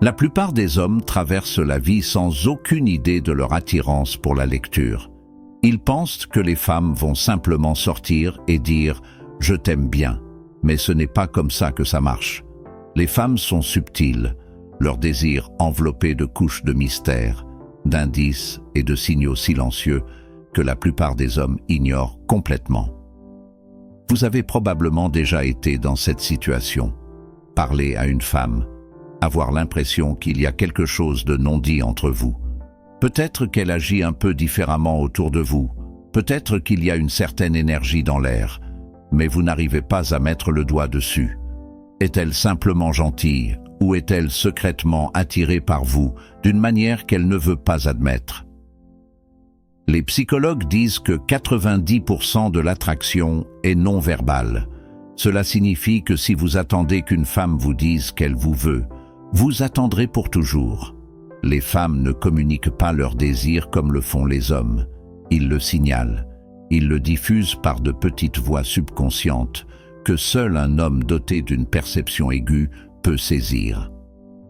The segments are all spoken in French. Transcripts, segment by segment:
La plupart des hommes traversent la vie sans aucune idée de leur attirance pour la lecture. Ils pensent que les femmes vont simplement sortir et dire « je t'aime bien », mais ce n'est pas comme ça que ça marche. Les femmes sont subtiles, leurs désirs enveloppés de couches de mystère, d'indices et de signaux silencieux que la plupart des hommes ignorent complètement. Vous avez probablement déjà été dans cette situation. Parler à une femme, avoir l'impression qu'il y a quelque chose de non dit entre vous. Peut-être qu'elle agit un peu différemment autour de vous, peut-être qu'il y a une certaine énergie dans l'air, mais vous n'arrivez pas à mettre le doigt dessus. Est-elle simplement gentille ou est-elle secrètement attirée par vous d'une manière qu'elle ne veut pas admettre? Les psychologues disent que 90% de l'attraction est non verbale. Cela signifie que si vous attendez qu'une femme vous dise qu'elle vous veut, vous attendrez pour toujours. Les femmes ne communiquent pas leurs désirs comme le font les hommes. Ils le signalent. Ils le diffusent par de petites voix subconscientes que seul un homme doté d'une perception aiguë peut saisir.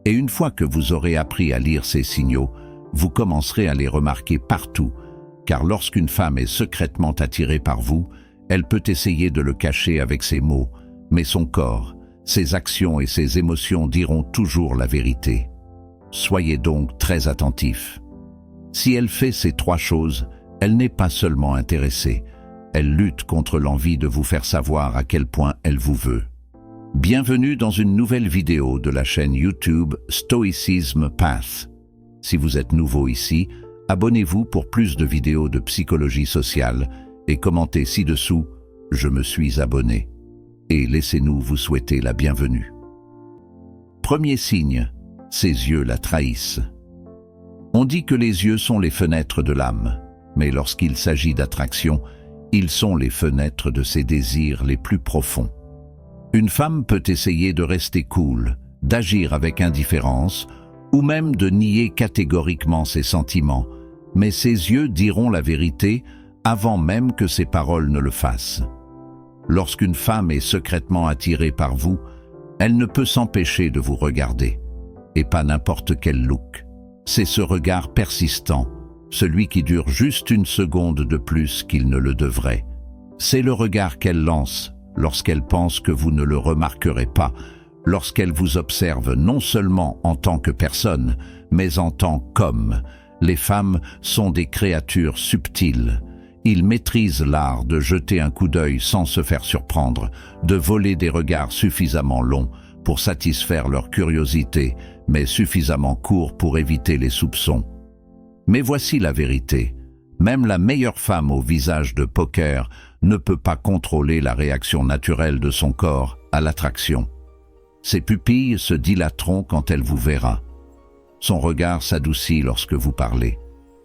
Et une fois que vous aurez appris à lire ces signaux, vous commencerez à les remarquer partout, car lorsqu'une femme est secrètement attirée par vous, elle peut essayer de le cacher avec ses mots, mais son corps, ses actions et ses émotions diront toujours la vérité. Soyez donc très attentifs. Si elle fait ces trois choses, elle n'est pas seulement intéressée, elle lutte contre l'envie de vous faire savoir à quel point elle vous veut. Bienvenue dans une nouvelle vidéo de la chaîne YouTube Stoicism Path. Si vous êtes nouveau ici, abonnez-vous pour plus de vidéos de psychologie sociale et commentez ci-dessous « Je me suis abonné » et laissez-nous vous souhaiter la bienvenue. Premier signe, ses yeux la trahissent. On dit que les yeux sont les fenêtres de l'âme, mais lorsqu'il s'agit d'attraction, ils sont les fenêtres de ses désirs les plus profonds. Une femme peut essayer de rester cool, d'agir avec indifférence, ou même de nier catégoriquement ses sentiments, mais ses yeux diront la vérité avant même que ses paroles ne le fassent. Lorsqu'une femme est secrètement attirée par vous, elle ne peut s'empêcher de vous regarder, et pas n'importe quel look. C'est ce regard persistant, celui qui dure juste une seconde de plus qu'il ne le devrait. C'est le regard qu'elle lance lorsqu'elle pense que vous ne le remarquerez pas, lorsqu'elle vous observe non seulement en tant que personne, mais en tant qu'homme. Les femmes sont des créatures subtiles. Ils maîtrisent l'art de jeter un coup d'œil sans se faire surprendre, de voler des regards suffisamment longs pour satisfaire leur curiosité, mais suffisamment courts pour éviter les soupçons. Mais voici la vérité. Même la meilleure femme au visage de poker ne peut pas contrôler la réaction naturelle de son corps à l'attraction. Ses pupilles se dilateront quand elle vous verra. Son regard s'adoucit lorsque vous parlez.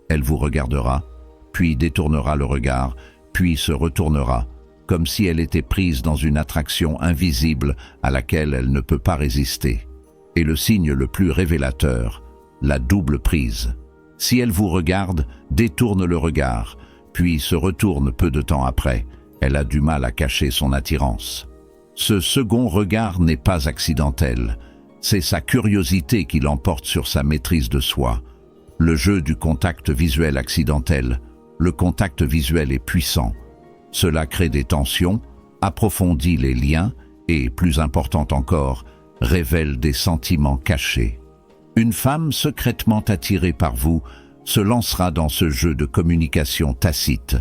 Elle vous regardera, puis détournera le regard, puis se retournera, comme si elle était prise dans une attraction invisible à laquelle elle ne peut pas résister. Et le signe le plus révélateur, la double prise. Si elle vous regarde, détourne le regard, puis se retourne peu de temps après, elle a du mal à cacher son attirance. Ce second regard n'est pas accidentel, c'est sa curiosité qui l'emporte sur sa maîtrise de soi. Le jeu du contact visuel accidentel, le contact visuel est puissant. Cela crée des tensions, approfondit les liens et, plus important encore, révèle des sentiments cachés. Une femme secrètement attirée par vous se lancera dans ce jeu de communication tacite.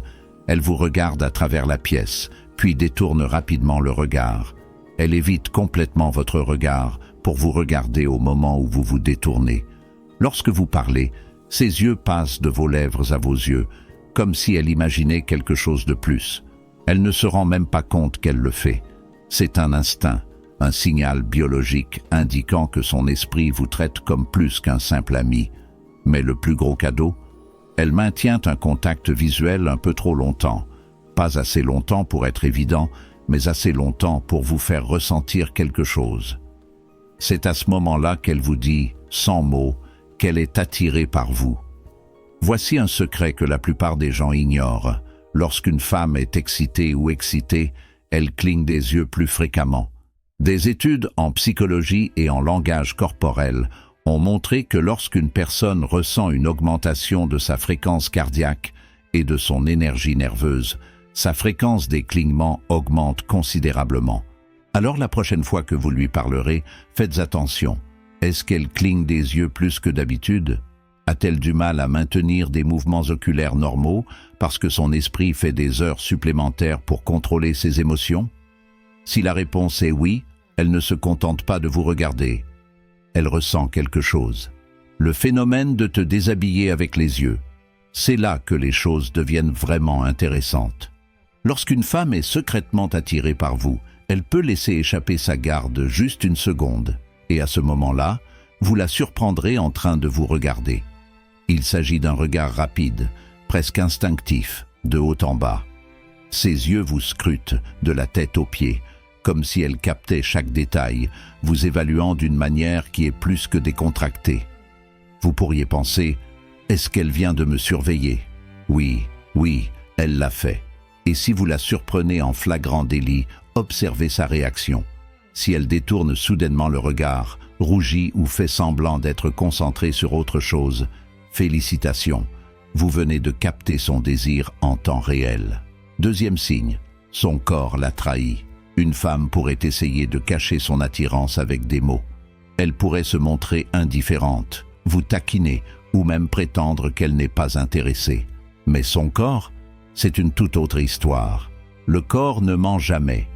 Elle vous regarde à travers la pièce, puis détourne rapidement le regard. Elle évite complètement votre regard pour vous regarder au moment où vous vous détournez. Lorsque vous parlez, ses yeux passent de vos lèvres à vos yeux, comme si elle imaginait quelque chose de plus. Elle ne se rend même pas compte qu'elle le fait. C'est un instinct, un signal biologique indiquant que son esprit vous traite comme plus qu'un simple ami. Mais le plus gros cadeau, elle maintient un contact visuel un peu trop longtemps. Pas assez longtemps pour être évident, mais assez longtemps pour vous faire ressentir quelque chose. C'est à ce moment-là qu'elle vous dit, sans mots, qu'elle est attirée par vous. Voici un secret que la plupart des gens ignorent. Lorsqu'une femme est excitée ou excitée, elle cligne des yeux plus fréquemment. Des études en psychologie et en langage corporel ont montré que lorsqu'une personne ressent une augmentation de sa fréquence cardiaque et de son énergie nerveuse, sa fréquence des clignements augmente considérablement. Alors la prochaine fois que vous lui parlerez, faites attention. Est-ce qu'elle cligne des yeux plus que d'habitude? A-t-elle du mal à maintenir des mouvements oculaires normaux parce que son esprit fait des heures supplémentaires pour contrôler ses émotions? Si la réponse est oui, elle ne se contente pas de vous regarder. Elle ressent quelque chose. Le phénomène de te déshabiller avec les yeux. C'est là que les choses deviennent vraiment intéressantes. Lorsqu'une femme est secrètement attirée par vous, elle peut laisser échapper sa garde juste une seconde. Et à ce moment-là, vous la surprendrez en train de vous regarder. Il s'agit d'un regard rapide, presque instinctif, de haut en bas. Ses yeux vous scrutent de la tête aux pieds, comme si elle captait chaque détail, vous évaluant d'une manière qui est plus que décontractée. Vous pourriez penser, est-ce qu'elle vient de me surveiller? Oui, elle l'a fait. Et si vous la surprenez en flagrant délit, observez sa réaction. Si elle détourne soudainement le regard, rougit ou fait semblant d'être concentrée sur autre chose, félicitations, vous venez de capter son désir en temps réel. Deuxième signe, son corps l'a trahi. Une femme pourrait essayer de cacher son attirance avec des mots. Elle pourrait se montrer indifférente, vous taquiner ou même prétendre qu'elle n'est pas intéressée. Mais son corps, c'est une toute autre histoire. Le corps ne ment jamais.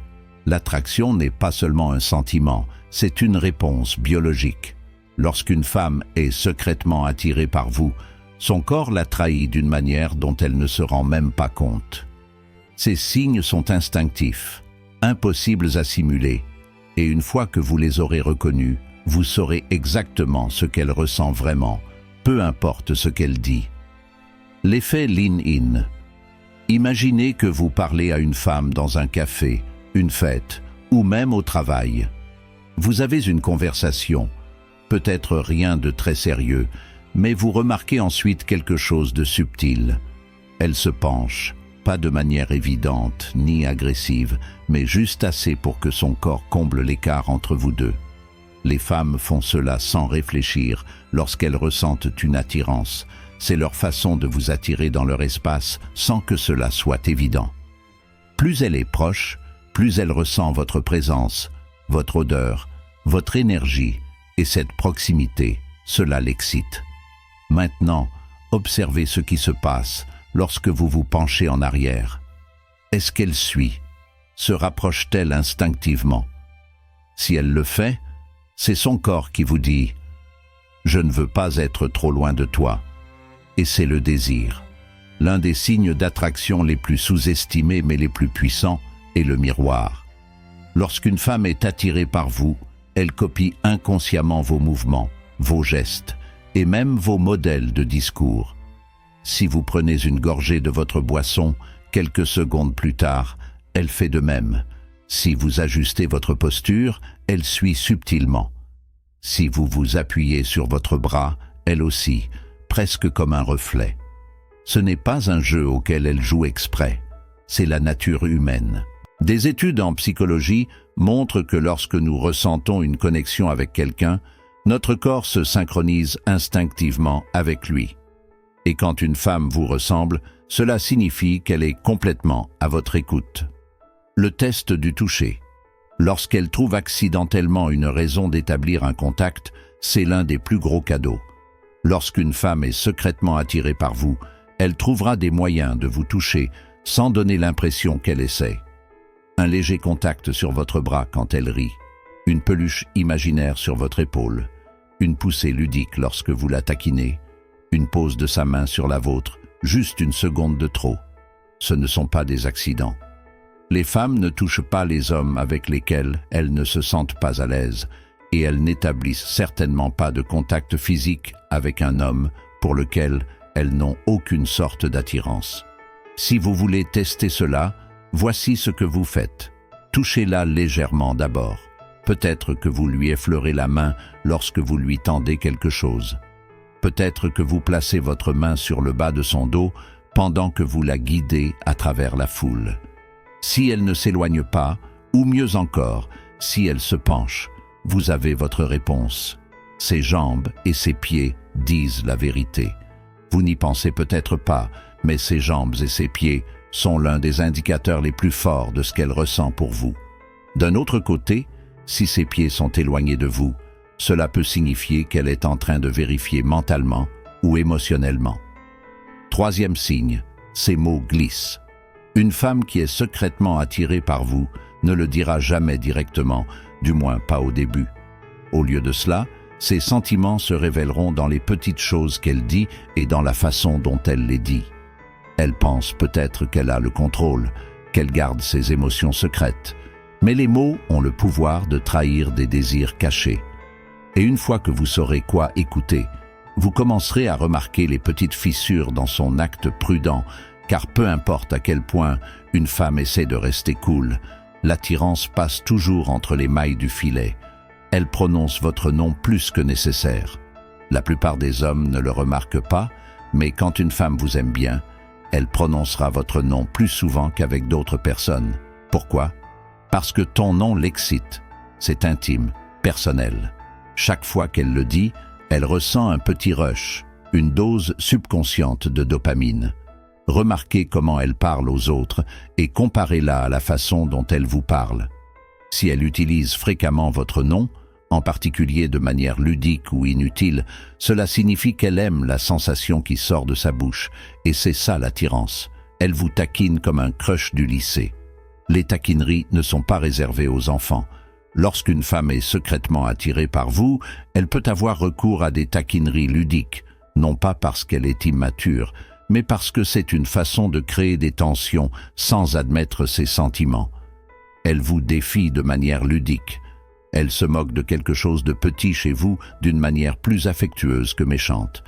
L'attraction n'est pas seulement un sentiment, c'est une réponse biologique. Lorsqu'une femme est secrètement attirée par vous, son corps la trahit d'une manière dont elle ne se rend même pas compte. Ces signes sont instinctifs, impossibles à simuler, et une fois que vous les aurez reconnus, vous saurez exactement ce qu'elle ressent vraiment, peu importe ce qu'elle dit. L'effet lean-in. Imaginez que vous parlez à une femme dans un café, une fête, ou même au travail. Vous avez une conversation, peut-être rien de très sérieux, mais vous remarquez ensuite quelque chose de subtil. Elle se penche, pas de manière évidente ni agressive, mais juste assez pour que son corps comble l'écart entre vous deux. Les femmes font cela sans réfléchir lorsqu'elles ressentent une attirance. C'est leur façon de vous attirer dans leur espace sans que cela soit évident. Plus elle est proche, plus elle ressent votre présence, votre odeur, votre énergie, et cette proximité, cela l'excite. Maintenant, observez ce qui se passe lorsque vous vous penchez en arrière. Est-ce qu'elle suit? Se rapproche-t-elle instinctivement? Si elle le fait, c'est son corps qui vous dit « Je ne veux pas être trop loin de toi ». Et c'est le désir. L'un des signes d'attraction les plus sous-estimés mais les plus puissants est le miroir. Lorsqu'une femme est attirée par vous, elle copie inconsciemment vos mouvements, vos gestes et même vos modèles de discours. Si vous prenez une gorgée de votre boisson, quelques secondes plus tard, elle fait de même. Si vous ajustez votre posture, elle suit subtilement. Si vous vous appuyez sur votre bras, elle aussi, presque comme un reflet. Ce n'est pas un jeu auquel elle joue exprès, c'est la nature humaine. Des études en psychologie montrent que lorsque nous ressentons une connexion avec quelqu'un, notre corps se synchronise instinctivement avec lui. Et quand une femme vous ressemble, cela signifie qu'elle est complètement à votre écoute. Le test du toucher. Lorsqu'elle trouve accidentellement une raison d'établir un contact, c'est l'un des plus gros cadeaux. Lorsqu'une femme est secrètement attirée par vous, elle trouvera des moyens de vous toucher sans donner l'impression qu'elle essaie. Un léger contact sur votre bras quand elle rit, une peluche imaginaire sur votre épaule, une poussée ludique lorsque vous la taquinez, une pose de sa main sur la vôtre, juste une seconde de trop. Ce ne sont pas des accidents. Les femmes ne touchent pas les hommes avec lesquels elles ne se sentent pas à l'aise, et elles n'établissent certainement pas de contact physique avec un homme pour lequel elles n'ont aucune sorte d'attirance. Si vous voulez tester cela, voici ce que vous faites. Touchez-la légèrement d'abord. Peut-être que vous lui effleurez la main lorsque vous lui tendez quelque chose. Peut-être que vous placez votre main sur le bas de son dos pendant que vous la guidez à travers la foule. Si elle ne s'éloigne pas, ou mieux encore, si elle se penche, vous avez votre réponse. Ses jambes et ses pieds disent la vérité. Vous n'y pensez peut-être pas, mais ses jambes et ses pieds sont l'un des indicateurs les plus forts de ce qu'elle ressent pour vous. D'un autre côté, si ses pieds sont éloignés de vous, cela peut signifier qu'elle est en train de vérifier mentalement ou émotionnellement. Troisième signe, ses mots glissent. Une femme qui est secrètement attirée par vous ne le dira jamais directement, du moins pas au début. Au lieu de cela, ses sentiments se révéleront dans les petites choses qu'elle dit et dans la façon dont elle les dit. Elle pense peut-être qu'elle a le contrôle, qu'elle garde ses émotions secrètes, mais les mots ont le pouvoir de trahir des désirs cachés. Et une fois que vous saurez quoi écouter, vous commencerez à remarquer les petites fissures dans son acte prudent, car peu importe à quel point une femme essaie de rester cool, l'attirance passe toujours entre les mailles du filet. Elle prononce votre nom plus que nécessaire. La plupart des hommes ne le remarquent pas, mais quand une femme vous aime bien, elle prononcera votre nom plus souvent qu'avec d'autres personnes. Pourquoi? Parce que ton nom l'excite. C'est intime, personnel. Chaque fois qu'elle le dit, elle ressent un petit rush, une dose subconsciente de dopamine. Remarquez comment elle parle aux autres et comparez-la à la façon dont elle vous parle. Si elle utilise fréquemment votre nom, en particulier de manière ludique ou inutile, cela signifie qu'elle aime la sensation qui sort de sa bouche, et c'est ça l'attirance. Elle vous taquine comme un crush du lycée. Les taquineries ne sont pas réservées aux enfants. Lorsqu'une femme est secrètement attirée par vous, elle peut avoir recours à des taquineries ludiques, non pas parce qu'elle est immature, mais parce que c'est une façon de créer des tensions sans admettre ses sentiments. Elle vous défie de manière ludique. Elle se moque de quelque chose de petit chez vous d'une manière plus affectueuse que méchante.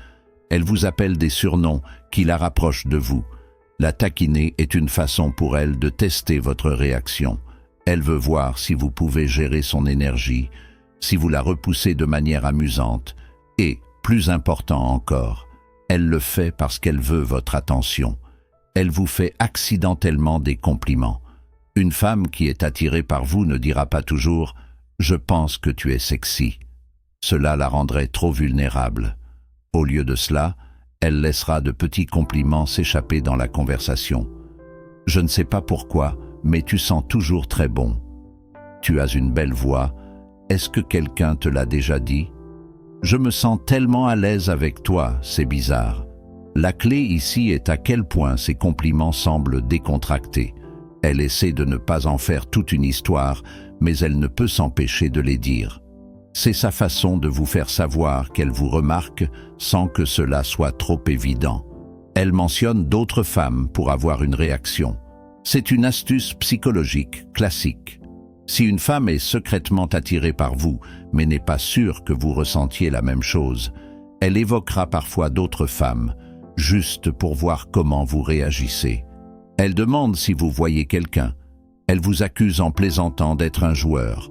Elle vous appelle des surnoms qui la rapprochent de vous. La taquiner est une façon pour elle de tester votre réaction. Elle veut voir si vous pouvez gérer son énergie, si vous la repoussez de manière amusante, et, plus important encore, elle le fait parce qu'elle veut votre attention. Elle vous fait accidentellement des compliments. Une femme qui est attirée par vous ne dira pas toujours « Je pense que tu es sexy ». Cela la rendrait trop vulnérable. Au lieu de cela, elle laissera de petits compliments s'échapper dans la conversation. « Je ne sais pas pourquoi, mais tu sens toujours très bon. Tu as une belle voix. Est-ce que quelqu'un te l'a déjà dit? Je me sens tellement à l'aise avec toi, c'est bizarre. » La clé ici est à quel point ces compliments semblent décontractés. Elle essaie de ne pas en faire toute une histoire, mais elle ne peut s'empêcher de les dire. C'est sa façon de vous faire savoir qu'elle vous remarque sans que cela soit trop évident. Elle mentionne d'autres femmes pour avoir une réaction. C'est une astuce psychologique classique. Si une femme est secrètement attirée par vous, mais n'est pas sûre que vous ressentiez la même chose, elle évoquera parfois d'autres femmes, juste pour voir comment vous réagissez. Elle demande si vous voyez quelqu'un. Elle vous accuse en plaisantant d'être un joueur.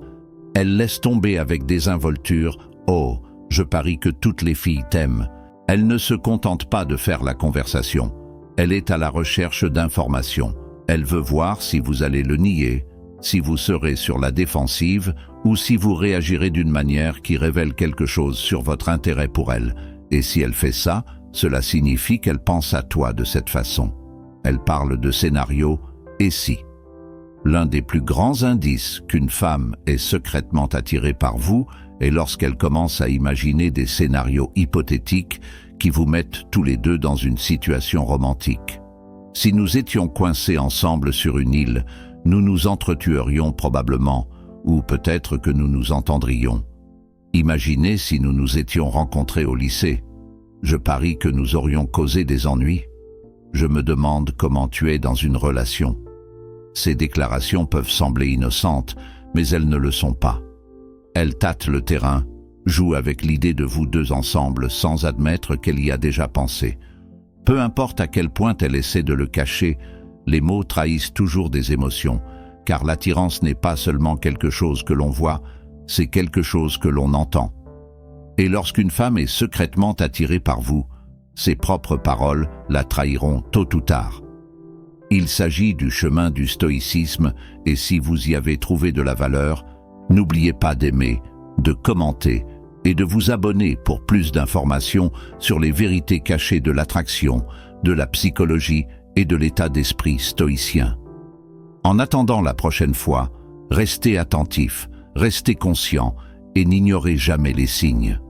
Elle laisse tomber avec désinvolture « Oh, je parie que toutes les filles t'aiment ». Elle ne se contente pas de faire la conversation. Elle est à la recherche d'informations. Elle veut voir si vous allez le nier, si vous serez sur la défensive ou si vous réagirez d'une manière qui révèle quelque chose sur votre intérêt pour elle. Et si elle fait ça, cela signifie qu'elle pense à toi de cette façon. Elle parle de scénario « et si ». L'un des plus grands indices qu'une femme est secrètement attirée par vous est lorsqu'elle commence à imaginer des scénarios hypothétiques qui vous mettent tous les deux dans une situation romantique. Si nous étions coincés ensemble sur une île, nous nous entretuerions probablement, ou peut-être que nous nous entendrions. Imaginez si nous nous étions rencontrés au lycée. Je parie que nous aurions causé des ennuis. Je me demande comment tu es dans une relation. Ces déclarations peuvent sembler innocentes, mais elles ne le sont pas. Elles tâtent le terrain, jouent avec l'idée de vous deux ensemble sans admettre qu'elle y a déjà pensé. Peu importe à quel point elle essaie de le cacher, les mots trahissent toujours des émotions, car l'attirance n'est pas seulement quelque chose que l'on voit, c'est quelque chose que l'on entend. Et lorsqu'une femme est secrètement attirée par vous, ses propres paroles la trahiront tôt ou tard. Il s'agit du chemin du stoïcisme, et si vous y avez trouvé de la valeur, n'oubliez pas d'aimer, de commenter et de vous abonner pour plus d'informations sur les vérités cachées de l'attraction, de la psychologie et de l'état d'esprit stoïcien. En attendant la prochaine fois, restez attentifs, restez conscients et n'ignorez jamais les signes.